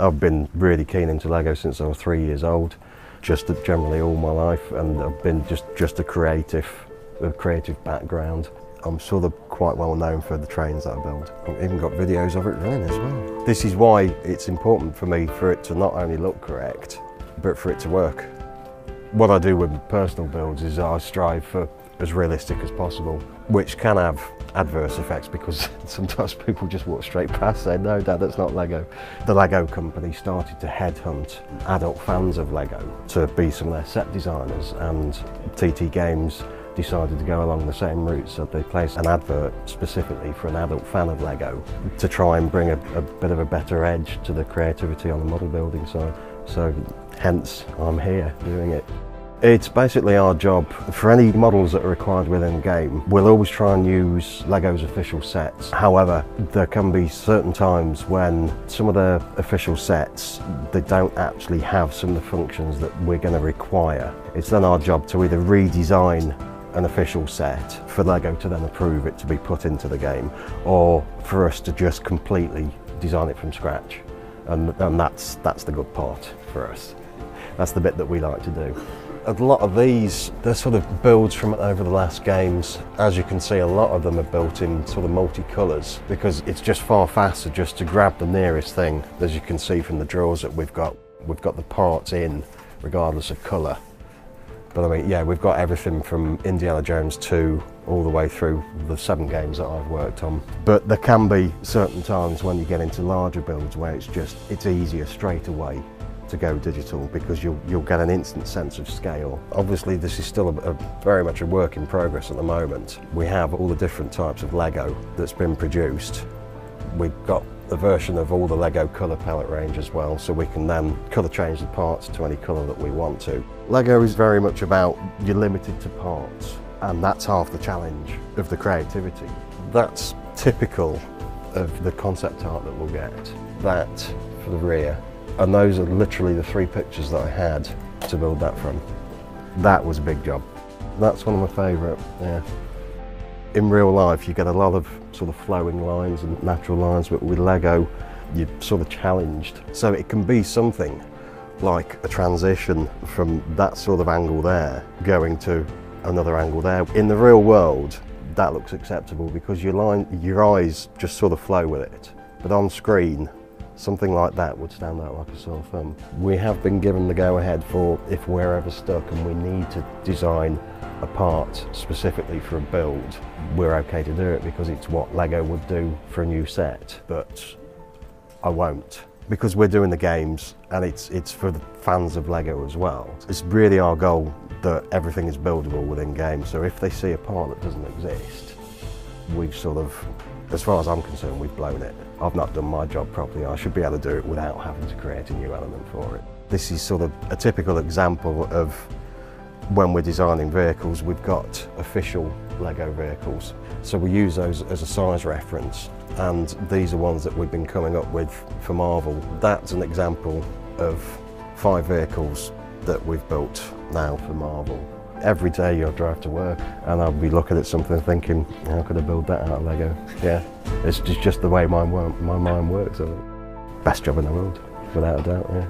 I've been really keen into Lego since I was 3 years old, just generally all my life, and I've been just a creative background. I'm sort of quite well known for the trains that I build. I've even got videos of it running as well. This is why it's important for me for it to not only look correct, but for it to work. What I do with personal builds is I strive for as realistic as possible, which can have adverse effects because sometimes people just walk straight past saying, "No, Dad, that's not Lego." The Lego company started to headhunt adult fans of Lego to be some of their set designers, and TT Games decided to go along the same route, so they placed an advert specifically for an adult fan of Lego to try and bring a bit of a better edge to the creativity on the model building side. So hence I'm here doing it. It's basically our job. For any models that are required within the game, we'll always try and use Lego's official sets. However, there can be certain times when some of the official sets, they don't actually have some of the functions that we're going to require. It's then our job to either redesign an official set for Lego to then approve it to be put into the game, or for us to just completely design it from scratch. And that's the good part for us. That's the bit that we like to do. A lot of these, they're sort of builds from over the last games. As you can see, a lot of them are built in sort of multi-colours because it's just far faster just to grab the nearest thing. As you can see from the drawers that we've got the parts in regardless of colour. But I mean, yeah, we've got everything from Indiana Jones 2 all the way through the 7 games that I've worked on. But there can be certain times when you get into larger builds where it's easier straight away to go digital because you'll get an instant sense of scale. Obviously this is still very much a work in progress at the moment. We have all the different types of Lego that's been produced. We've got a version of all the Lego colour palette range as well, so we can then colour change the parts to any colour that we want to. Lego is very much about you're limited to parts, and that's half the challenge of the creativity. That's typical of the concept art that we'll get. That for the rear. And those are literally the 3 pictures that I had to build that from. That was a big job. That's one of my favourite, yeah. In real life, you get a lot of sort of flowing lines and natural lines, but with Lego, you're sort of challenged. So it can be something like a transition from that sort of angle there, going to another angle there. In the real world, that looks acceptable because your eyes just sort of flow with it. But on screen, something like that would stand out like a sore thumb. We have been given the go-ahead for if we're ever stuck and we need to design a part specifically for a build, we're okay to do it because it's what Lego would do for a new set. But I won't, because we're doing the games and it's for the fans of Lego as well. It's really our goal that everything is buildable within games, so if they see a part that doesn't exist, we've sort of, as far as I'm concerned, we've blown it. I've not done my job properly. I should be able to do it without having to create a new element for it. This is sort of a typical example of when we're designing vehicles, we've got official Lego vehicles. So we use those as a size reference, and these are ones that we've been coming up with for Marvel. That's an example of 5 vehicles that we've built now for Marvel. Every day I drive to work and I'll be looking at something thinking, how could I build that out of Lego? Yeah, it's just the way my mind works, I think. Best job in the world, without a doubt, yeah.